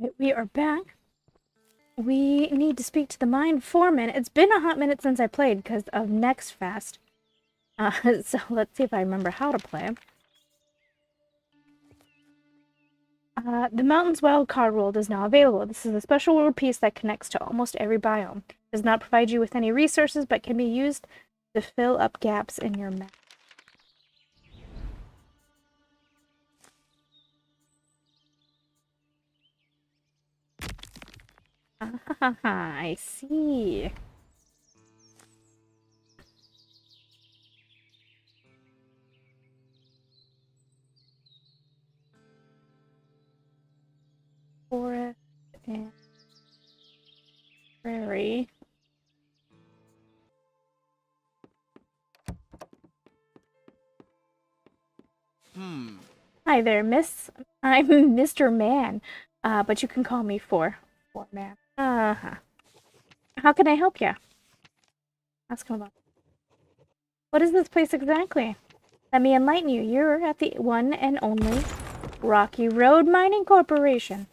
Right, we are back. We need to speak to the mine foreman. It's been a hot minute since I played because of Next Fast. So let's see if I remember how to play. The Mountain's Wild Card World is now available. This is a special world piece that connects to almost every biome. It does not provide you with any resources, but can be used to fill up gaps in your map. I see. Forest and prairie. Hi there, miss. I'm Mr. Man, but you can call me Foreman. Uh-huh. How can I help you? Ask him about. What is this place exactly? Let me enlighten you. You're at the one and only Rocky Road Mining Corporation.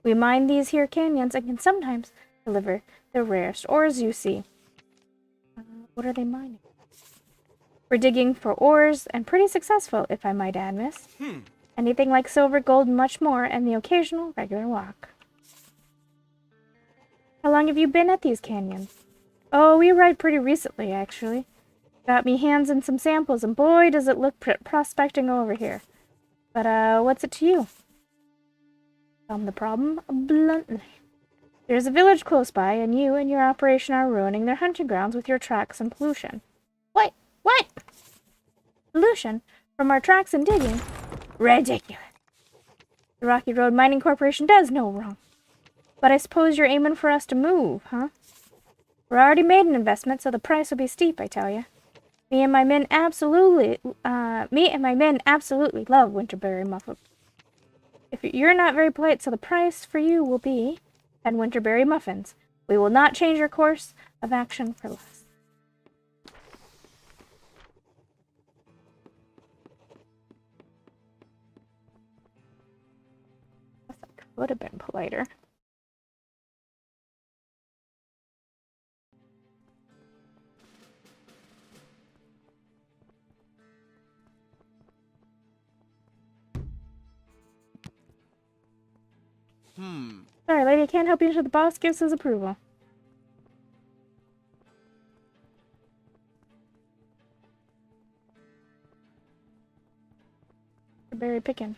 We mine these here canyons and can sometimes deliver the rarest ores you see. What are they mining? We're digging for ores and pretty successful, if I might add, miss. Anything like silver, gold, and much more, and the occasional regular walk. How long have you been at these canyons? Oh, we arrived pretty recently, actually. Got me hands in some samples, and boy, does it look prospecting over here. But, what's it to you? Tell them the problem bluntly. There's a village close by, and you and your operation are ruining their hunting grounds with your tracks and pollution. What? What? Pollution? From our tracks and digging? Ridiculous. The Rocky Road Mining Corporation does no wrong. But I suppose you're aiming for us to move, huh? We're already made an investment, so the price will be steep, I tell you. Me and my men absolutely love Winterberry muffins. If you're not very polite, so the price for you will be 10 Winterberry muffins. We will not change your course of action for less. I could have been politer. Sorry, lady, I can't help you until the boss gives his approval. Berry picking.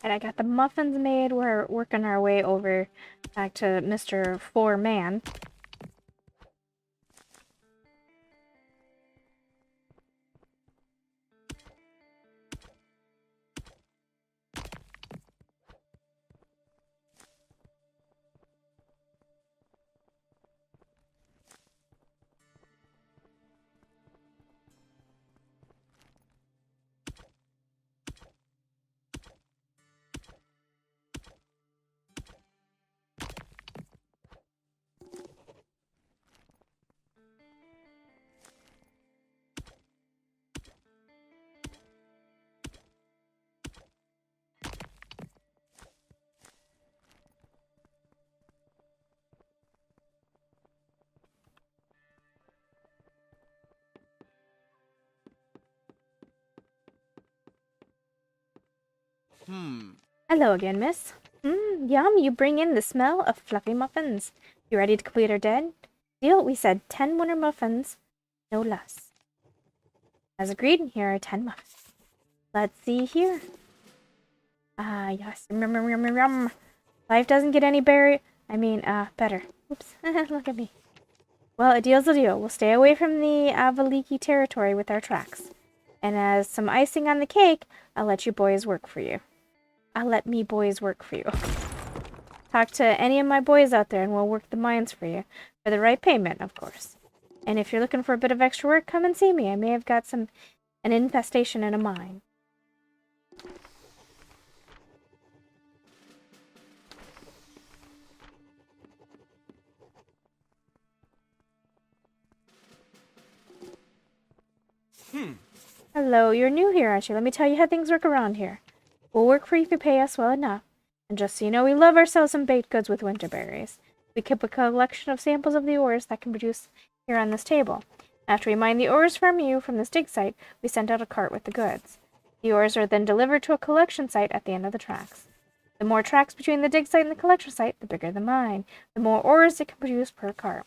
And I got the muffins made. We're working our way over back to Mr. Foreman. Hello again, miss. Yum, you bring in the smell of fluffy muffins. You ready to complete our deal? We said 10 winter muffins, no less. As agreed, here are 10 muffins. Let's see here. Ah, yes. Life doesn't get any better. Oops, look at me. Well, a deal's a deal. We'll stay away from the Avaliki territory with our tracks. And as some icing on the cake, I'll let you boys work for you. I'll let me boys work for you. Talk to any of my boys out there and we'll work the mines for you. For the right payment, of course. And if you're looking for a bit of extra work, come and see me. I may have got an infestation in a mine. Hello, you're new here, aren't you? Let me tell you how things work around here. We'll work for you if you pay us well enough. And just so you know, we love ourselves some baked goods with winter berries. We keep a collection of samples of the ores that can produce here on this table. After we mine the ores from you from this dig site, we send out a cart with the goods. The ores are then delivered to a collection site at the end of the tracks. The more tracks between the dig site and the collection site, the bigger the mine. The more ores it can produce per cart.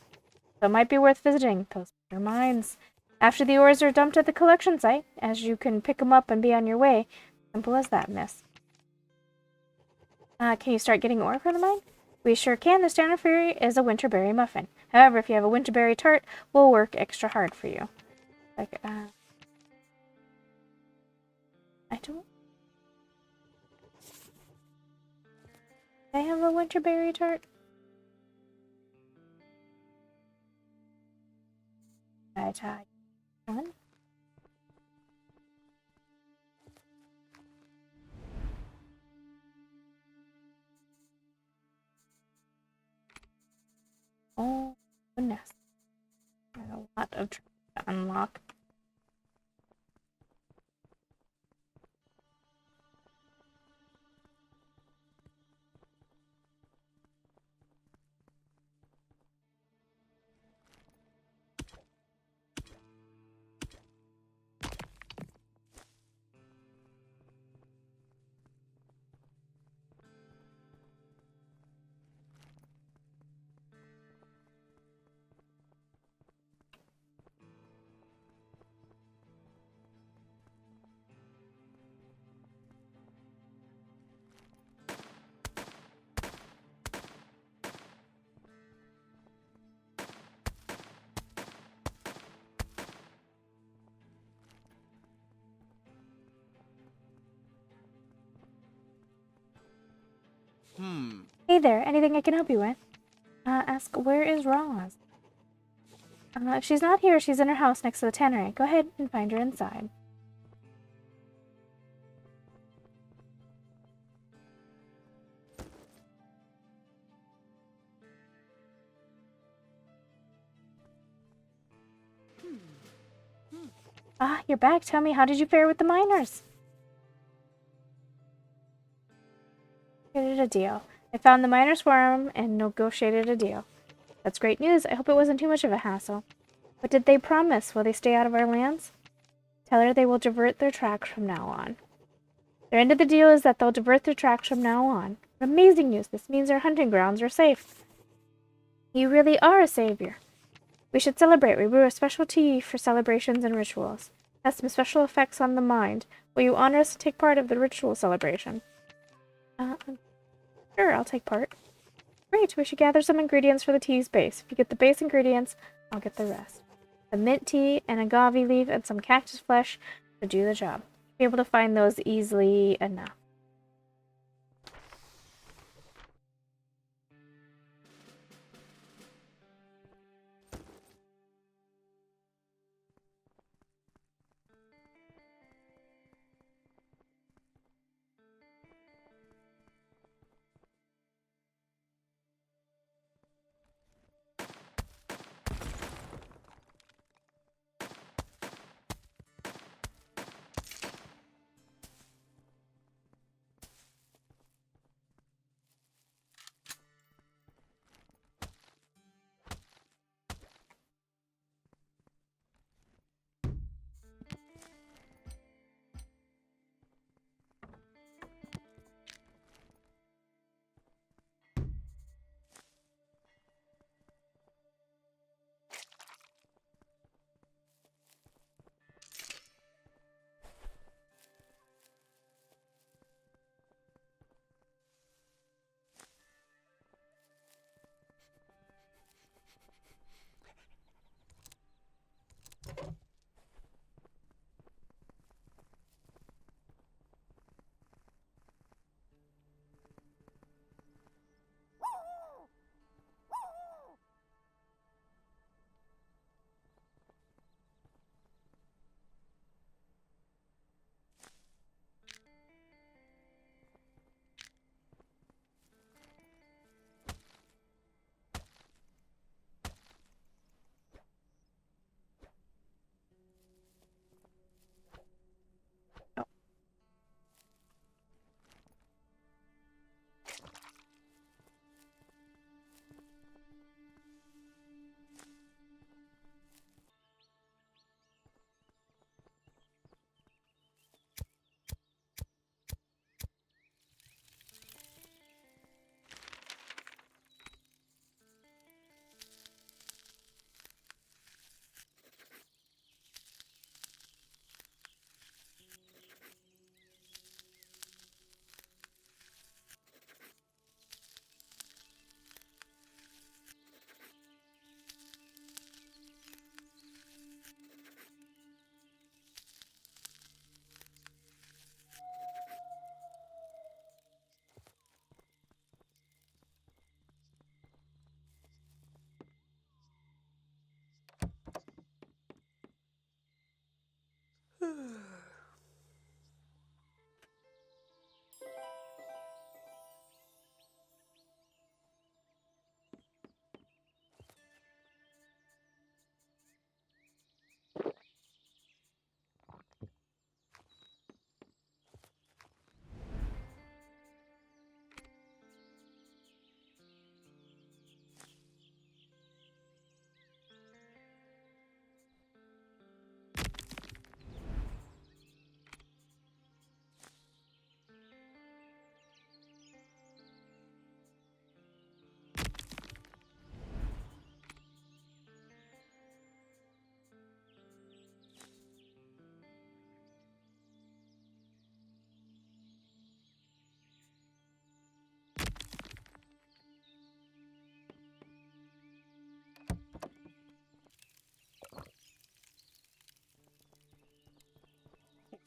So it might be worth visiting those bigger mines. After the ores are dumped at the collection site, as you can pick them up and be on your way. Simple as that, miss. Can you start getting ore from the mine? We sure can. The standard fare is a winterberry muffin. However, if you have a winterberry tart, we'll work extra hard for you. I don't... I have a winterberry tart? One. Oh, goodness. There's a lot of tricks to unlock. Hey there, anything I can help you with? Ask, where is Roz? If she's not here, she's in her house next to the tannery. Go ahead and find her inside. Ah, you're back. Tell me, how did you fare with the miners? Negotiated a deal. I found the miners' forum and negotiated a deal. That's great news. I hope it wasn't too much of a hassle. What did they promise? Will they stay out of our lands? Tell her they will divert their tracks from now on. Their end of the deal is that they'll divert their tracks from now on. Amazing news. This means our hunting grounds are safe. You really are a savior. We should celebrate. We brew a special tea for celebrations and rituals. It has some special effects on the mind. Will you honor us to take part of the ritual celebration? Sure, I'll take part. Great, we should gather some ingredients for the tea's base. If you get the base ingredients, I'll get the rest. The mint tea, an agave leaf, and some cactus flesh to do the job. Be able to find those easily enough.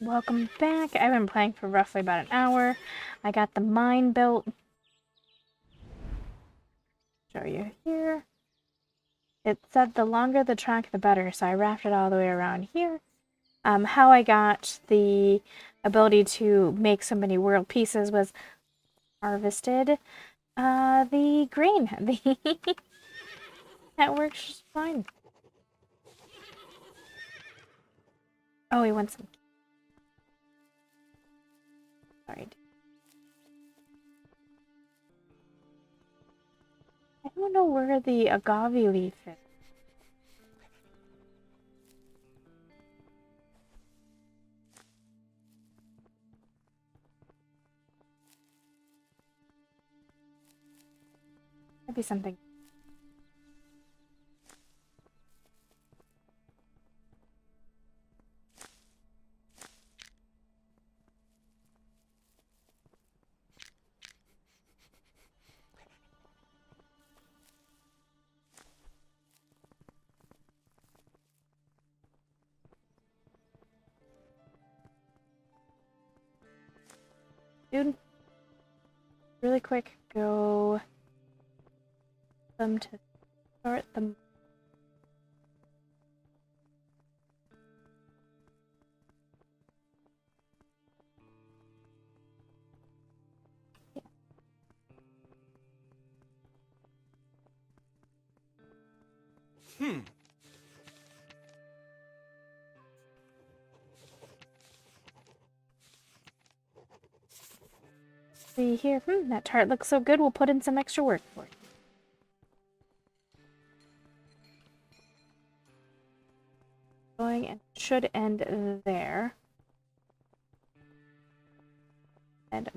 Welcome back. I've been playing for roughly about an hour. I got the mine built. Show you here. It said the longer the track, the better, so I wrapped it all the way around here. How I got the ability to make so many world pieces was harvested the grain. That works just fine. Oh, we want some. Sorry. I don't know where the agave leaf is. Might be something. Dude, really quick, go them to start them. See here, that tart looks so good, we'll put in some extra work for it. Going and should end there. And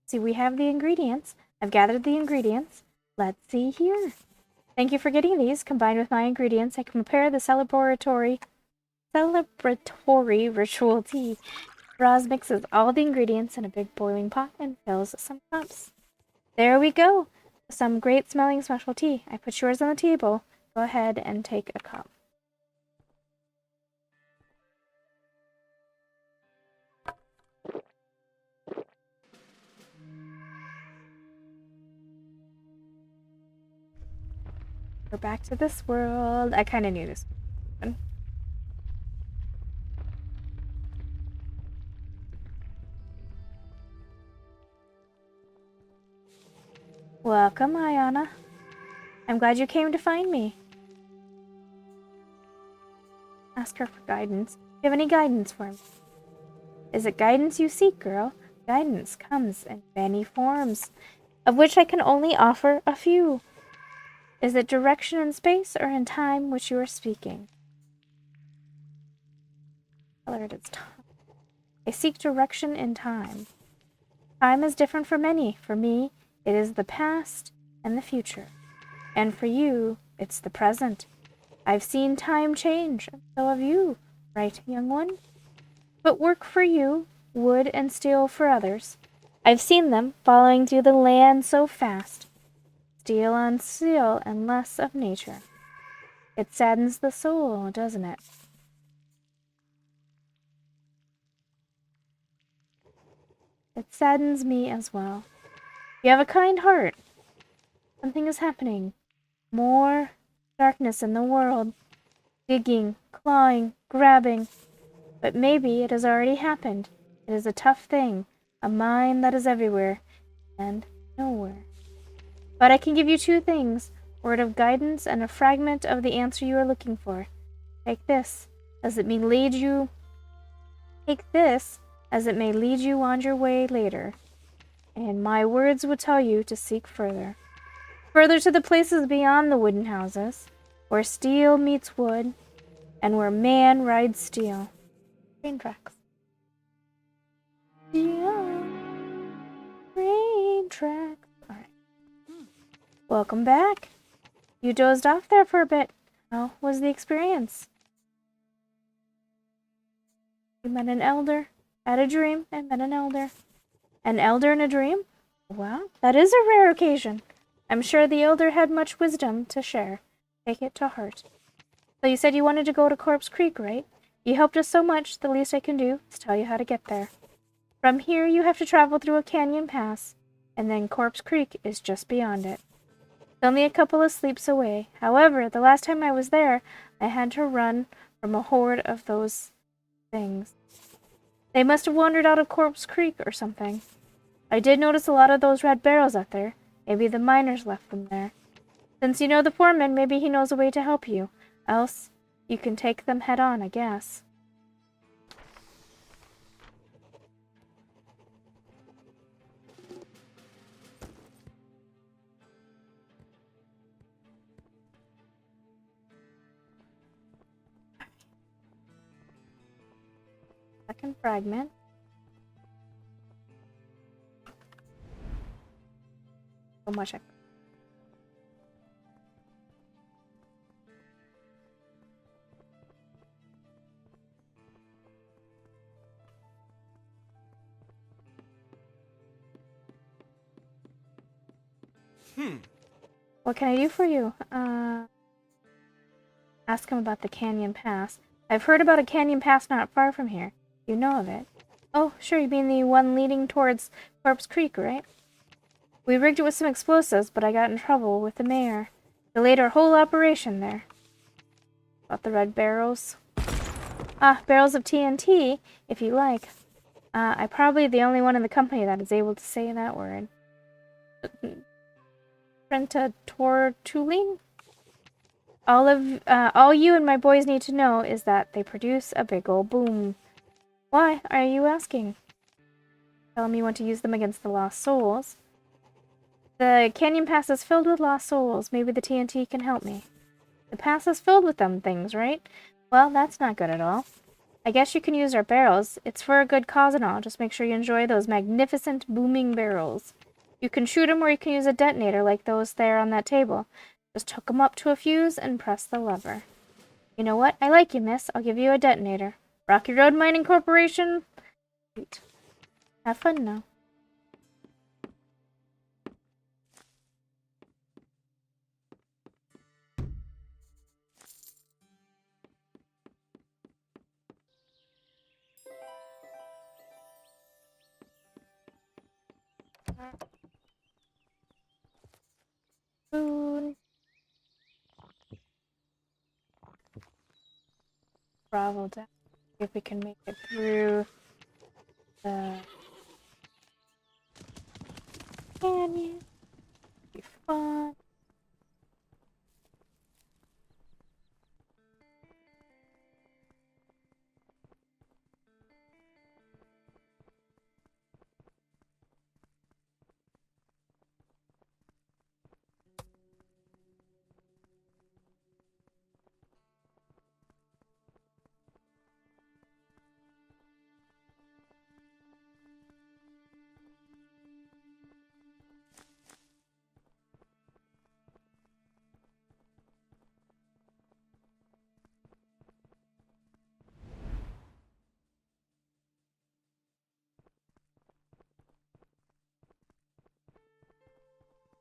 see, we have the ingredients. I've gathered the ingredients. Let's see here. Thank you for getting these. Combined with my ingredients, I can prepare the celebratory ritual tea. Roz mixes all the ingredients in a big boiling pot and fills some cups. There we go. Some great smelling special tea. I put yours on the table. Go ahead and take a cup. We're back to this world. I kind of knew this would happen. Welcome, Ayana. I'm glad you came to find me. Ask her for guidance. Do you have any guidance for me? Is it guidance you seek, girl? Guidance comes in many forms, of which I can only offer a few. Is it direction in space or in time which you are speaking? Tell her it is time. I seek direction in time. Time is different for many. For me, it is the past and the future. And for you, it's the present. I've seen time change, and so have you, right, young one? But work for you, wood and steel for others. I've seen them following through the land so fast. Steel on steel and less of nature. It saddens the soul, doesn't it? It saddens me as well. You have a kind heart. Something is happening. More darkness in the world. Digging, clawing, grabbing. But maybe it has already happened. It is a tough thing. A mind that is everywhere and nowhere. But I can give you two things. Word of guidance and a fragment of the answer you are looking for. Take this, as it may lead you on your way later. And my words would tell you to seek further. Further to the places beyond the wooden houses, where steel meets wood, and where man rides steel. Train tracks. Yeah. Train tracks. Alright. Welcome back. You dozed off there for a bit. How was the experience? You met an elder, had a dream, and met an elder. An elder in a dream? Well, that is a rare occasion. I'm sure the elder had much wisdom to share. Take it to heart. So you said you wanted to go to Corpse Creek, right? You helped us so much, the least I can do is tell you how to get there. From here, you have to travel through a canyon pass, and then Corpse Creek is just beyond it. It's only a couple of sleeps away. However, the last time I was there, I had to run from a horde of those things. They must have wandered out of Corpse Creek or something. I did notice a lot of those red barrels out there. Maybe the miners left them there. Since you know the foreman, maybe he knows a way to help you. Else, you can take them head on, I guess. Second fragment. So much. What can I do for you? Ask him about the Canyon Pass. I've heard about a canyon pass not far from here. You know of it. Oh, sure, you mean the one leading towards Corpse Creek, right? We rigged it with some explosives, but I got in trouble with the mayor. Delayed our whole operation there. About the red barrels. Ah, barrels of TNT, if you like. I'm probably the only one in the company that is able to say that word. Trentatortuline? All you and my boys need to know is that they produce a big ol' boom. Why are you asking? Telling me you want to use them against the lost souls. The canyon pass is filled with lost souls. Maybe the TNT can help me. The pass is filled with them things, right? Well, that's not good at all. I guess you can use our barrels. It's for a good cause and all. Just make sure you enjoy those magnificent booming barrels. You can shoot them or you can use a detonator like those there on that table. Just hook them up to a fuse and press the lever. You know what? I like you, miss. I'll give you a detonator. Rocky Road Mining Corporation. Sweet. Have fun now. Food. Travel down. See if we can make it through the canyon. Be fun.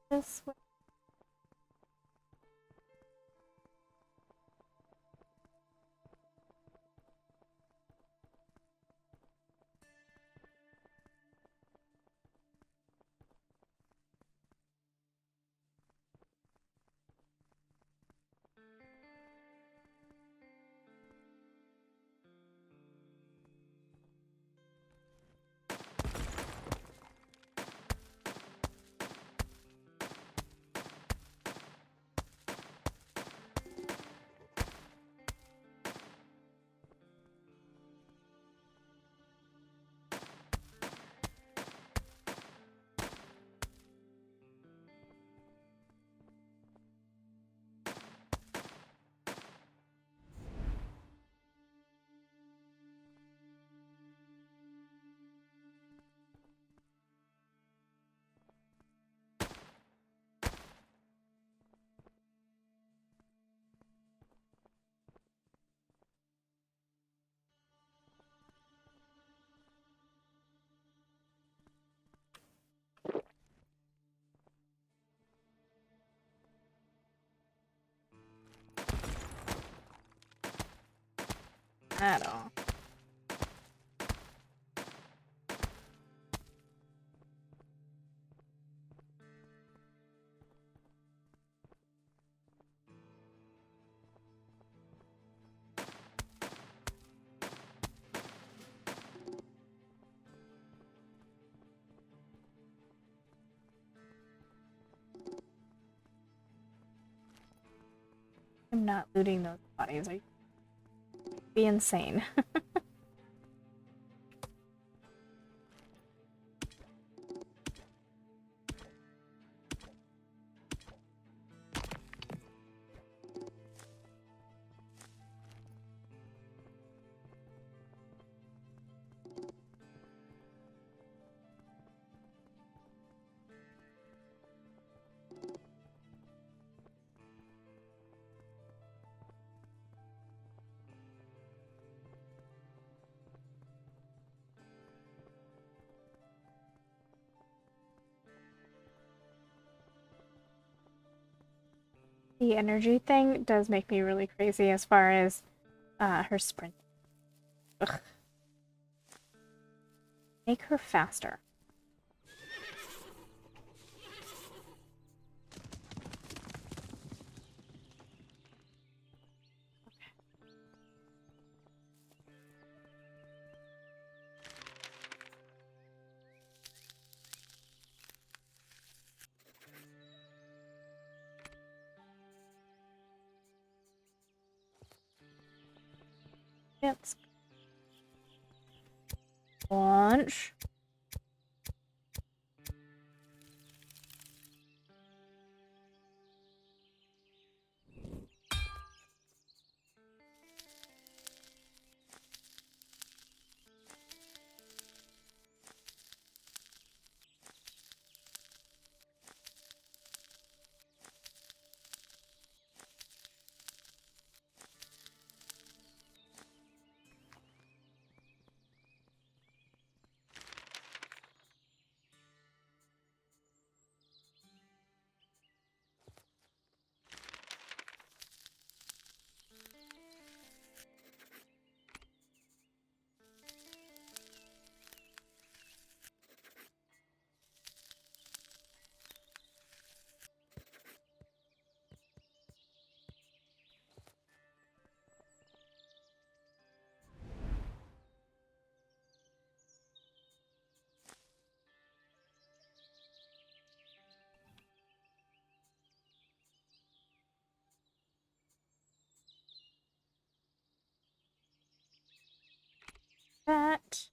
This way. at all. I'm not looting those bodies. Are you be insane? The energy thing does make me really crazy as far as her sprint. Ugh. Make her faster. Let's launch. That.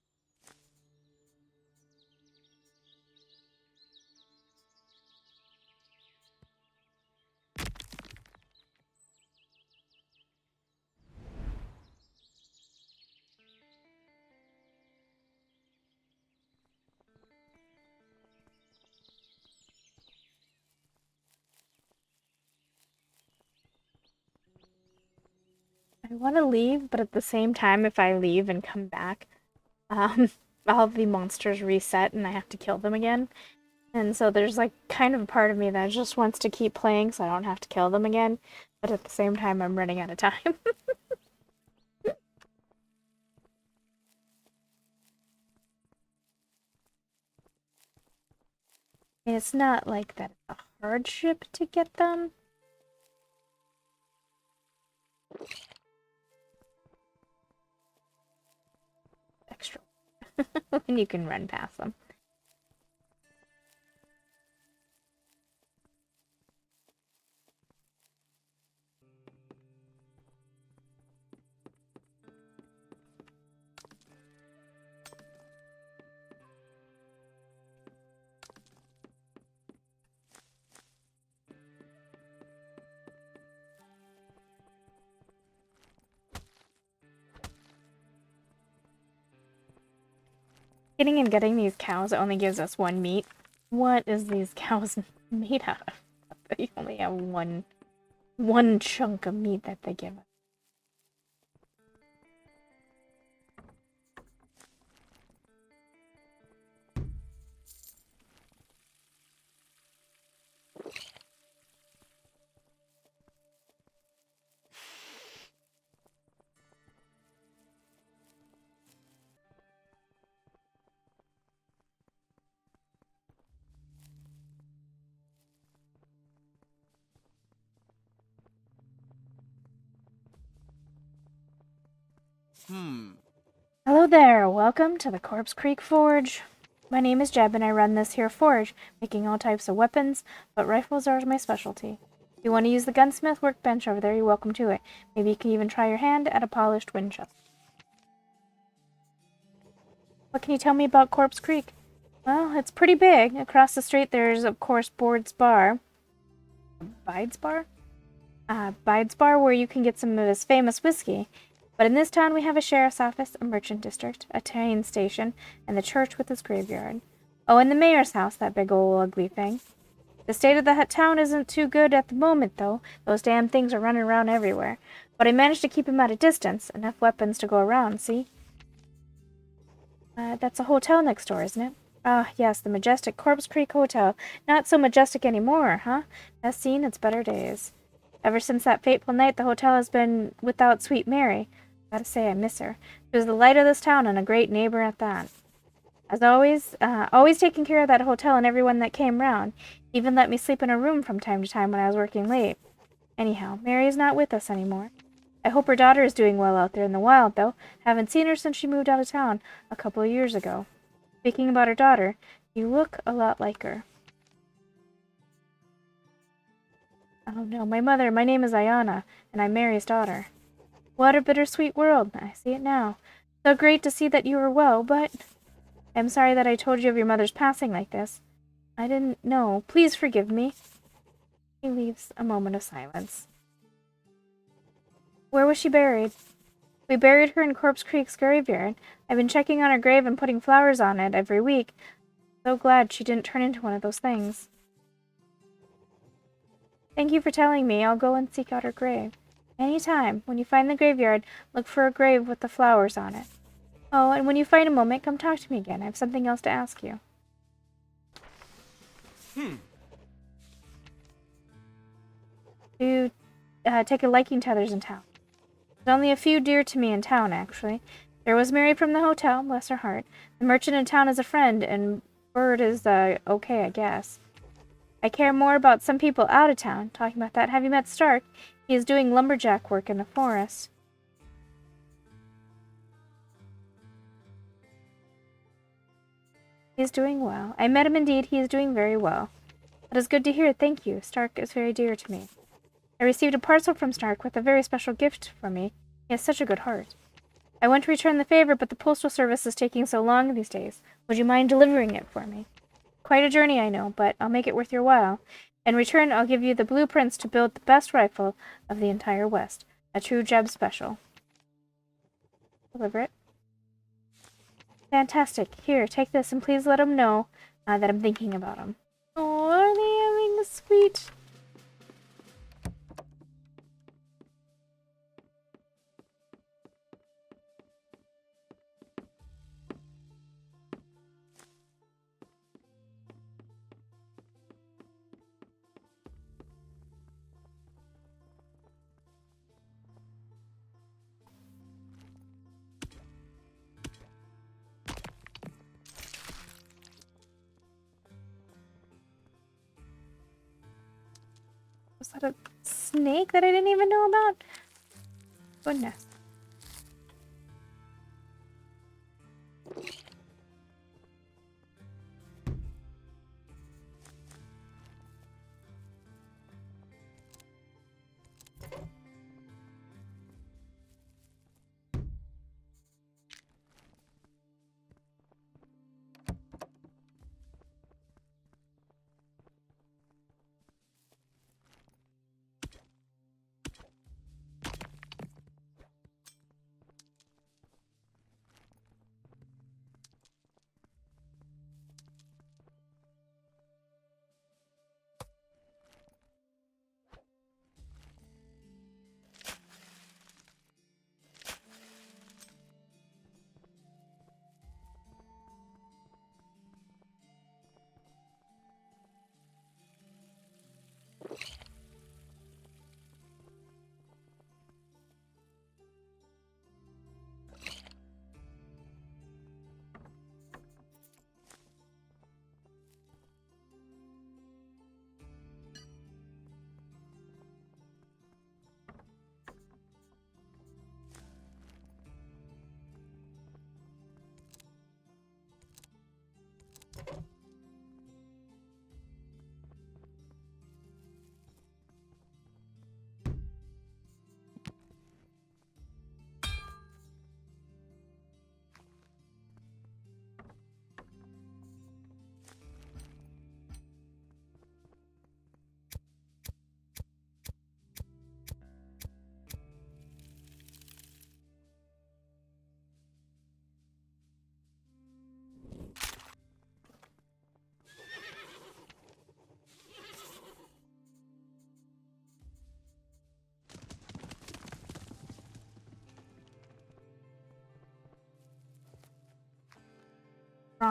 I want to leave, but at the same time, if I leave and come back, um, all the monsters reset and I have to kill them again. And so there's like kind of a part of me that just wants to keep playing so I don't have to kill them again. But at the same time, I'm running out of time. It's not like that it's a hardship to get them. Extra. And you can run past them. Getting and getting these cows only gives us one meat. What is these cows made out of? They only have one chunk of meat that they give us. Hello there, welcome to the Corpse Creek Forge. My name is Jeb and I run this here forge, making all types of weapons, but rifles are my specialty. If you want to use the gunsmith workbench over there, you're welcome to it. Maybe you can even try your hand at a polished Winchester. What can you tell me about Corpse Creek? Well, it's pretty big. Across the street there's, of course, Bide's Bar, where you can get some of his famous whiskey. But in this town we have a sheriff's office, a merchant district, a train station, and the church with its graveyard. Oh, and the mayor's house, that big old ugly thing. The state of the town isn't too good at the moment, though. Those damn things are running around everywhere. But I managed to keep him at a distance. Enough weapons to go around, see? That's a hotel next door, isn't it? Ah, yes, the majestic Corpse Creek Hotel. Not so majestic anymore, huh? Has seen its better days. Ever since that fateful night, the hotel has been without Sweet Mary. Gotta say, I miss her. She was the light of this town and a great neighbor at that. As always, always taking care of that hotel and everyone that came round. Even let me sleep in her room from time to time when I was working late. Anyhow, Mary's not with us anymore. I hope her daughter is doing well out there in the wild, though. Haven't seen her since she moved out of town a couple of years ago. Speaking about her daughter, you look a lot like her. Oh no, my name is Ayana, and I'm Mary's daughter. What a bittersweet world. I see it now. So great to see that you are well, but I'm sorry that I told you of your mother's passing like this. I didn't know. Please forgive me. He leaves a moment of silence. Where was she buried? We buried her in Corpse Creek's graveyard. I've been checking on her grave and putting flowers on it every week. So glad she didn't turn into one of those things. Thank you for telling me. I'll go and seek out her grave. Any time. When you find the graveyard, look for a grave with the flowers on it. Oh, and when you find a moment, come talk to me again. I have something else to ask you. Do take a liking to others in town? There's only a few dear to me in town, actually. There was Mary from the hotel, bless her heart. The merchant in town is a friend, and Bird is, okay, I guess. I care more about some people out of town. Talking about that, have you met Stark? He is doing lumberjack work in the forest. He is doing well. I met him indeed. He is doing very well. That is good to hear. Thank you. Stark is very dear to me. I received a parcel from Stark with a very special gift for me. He has such a good heart. I want to return the favor, but the postal service is taking so long these days. Would you mind delivering it for me? Quite a journey, I know, but I'll make it worth your while. In return, I'll give you the blueprints to build the best rifle of the entire West. A true Jeb special. Deliver it. Fantastic. Here, take this and please let him know that I'm thinking about him. Oh, are they having a sweet... Was that a snake that I didn't even know about? Goodness.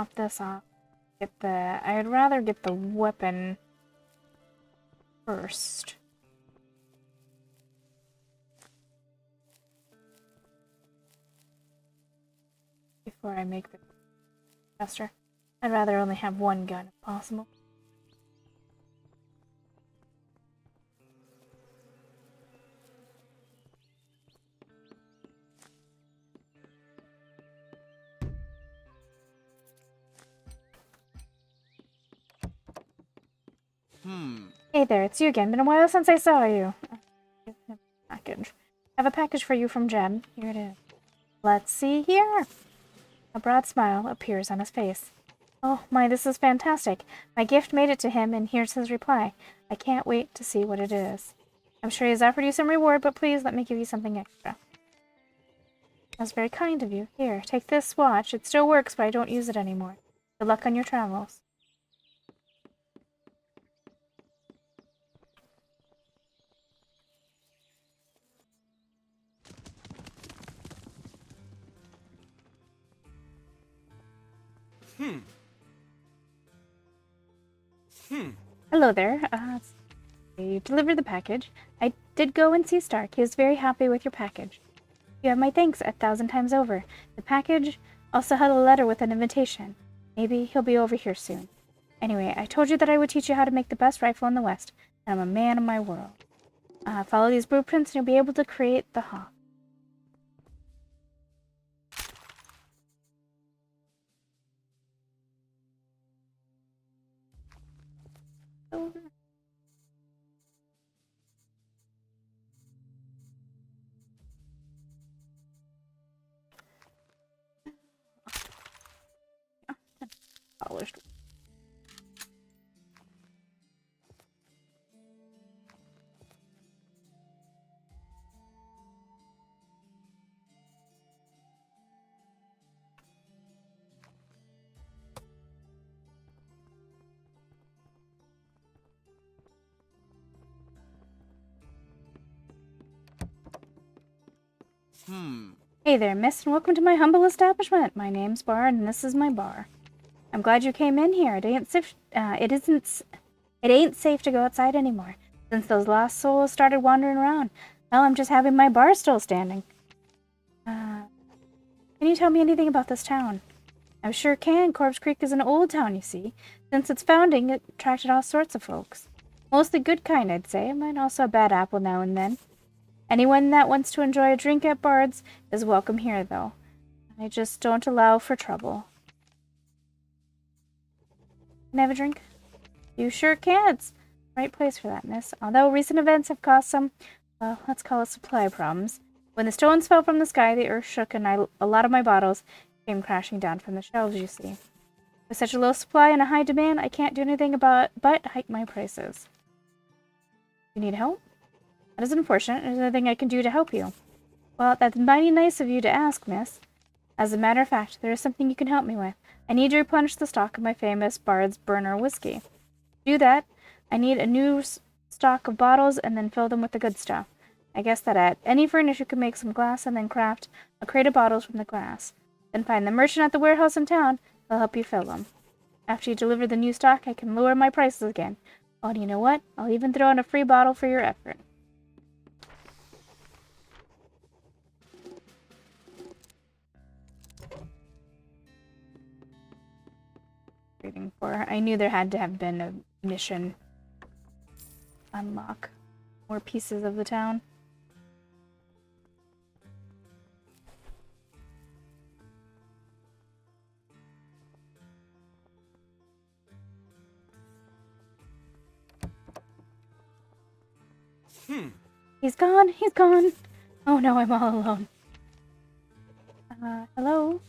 pop this off. I'd rather get the weapon first. Before I make the faster. I'd rather only have one gun if possible. Hey there, it's you again. Been a while since I saw you. Package. I have a package for you from Jem. Here it is. Let's see here. A broad smile appears on his face. Oh my, this is fantastic. My gift made it to him, and here's his reply. I can't wait to see what it is. I'm sure he's offered you some reward, but please let me give you something extra. That's very kind of you. Here, take this watch. It still works, but I don't use it anymore. Good luck on your travels. Hello there. You delivered the package. I did go and see Stark. He was very happy with your package. You have my thanks 1,000 times over. The package also had a letter with an invitation. Maybe he'll be over here soon. Anyway, I told you that I would teach you how to make the best rifle in the West, and I'm a man of my word. Follow these blueprints and you'll be able to create the hawk. Polished. Hey there, miss, and welcome to my humble establishment. My name's Bar, and this is my bar. I'm glad you came in here. It ain't safe to go outside anymore. Since those lost souls started wandering around. Well, I'm just happy my bar's still standing. Can you tell me anything about this town? I sure can. Corpse Creek is an old town, you see. Since its founding, it attracted all sorts of folks. Mostly good kind, I'd say, but also a bad apple now and then. Anyone that wants to enjoy a drink at Bard's is welcome here, though. I just don't allow for trouble. Can I have a drink? You sure can. It's the right place for that, miss. Although recent events have caused some, well, let's call it supply problems. When the stones fell from the sky, the earth shook and a lot of my bottles came crashing down from the shelves, you see. With such a low supply and a high demand, I can't do anything but hike my prices. You need help? That is unfortunate. Is there anything I can do to help you? Well, that's mighty nice of you to ask, miss. As a matter of fact, there is something you can help me with. I need to replenish the stock of my famous Bard's Burner whiskey. To do that, I need a new stock of bottles and then fill them with the good stuff. I guess that at any furnace you can make some glass and then craft a crate of bottles from the glass. Then find the merchant at the warehouse in town. He'll help you fill them. After you deliver the new stock, I can lower my prices again. Oh, and you know what? I'll even throw in a free bottle for your effort. Waiting for. I knew there had to have been a mission. Unlock more pieces of the town. He's gone. He's gone. Oh no, I'm all alone. Hello?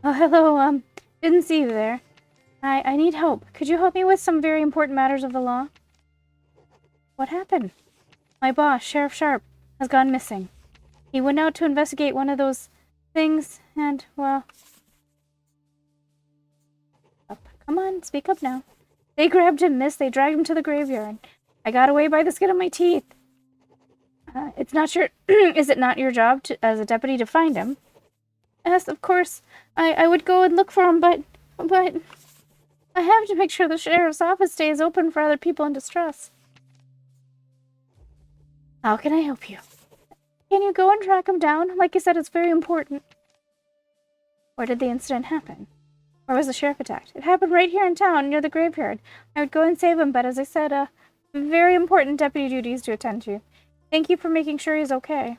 Oh, hello. Didn't see you there. I need help. Could you help me with some very important matters of the law? What happened? My boss, Sheriff Sharp, has gone missing. He went out to investigate one of those things, and, well... Come on, speak up now. They grabbed him, miss. They dragged him to the graveyard. I got away by the skin of my teeth. It's not your... Is it not your job as a deputy to find him? Yes, of course. I would go and look for him, but... But I have to make sure the sheriff's office stays open for other people in distress. How can I help you? Can you go and track him down? Like I said, it's very important. Where did the incident happen? Where was the sheriff attacked? It happened right here in town, near the graveyard. I would go and save him, but as I said, very important deputy duties to attend to. Thank you for making sure he's okay.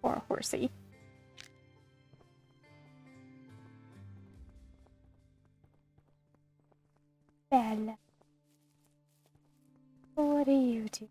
Poor horsey. Bella. What do you do?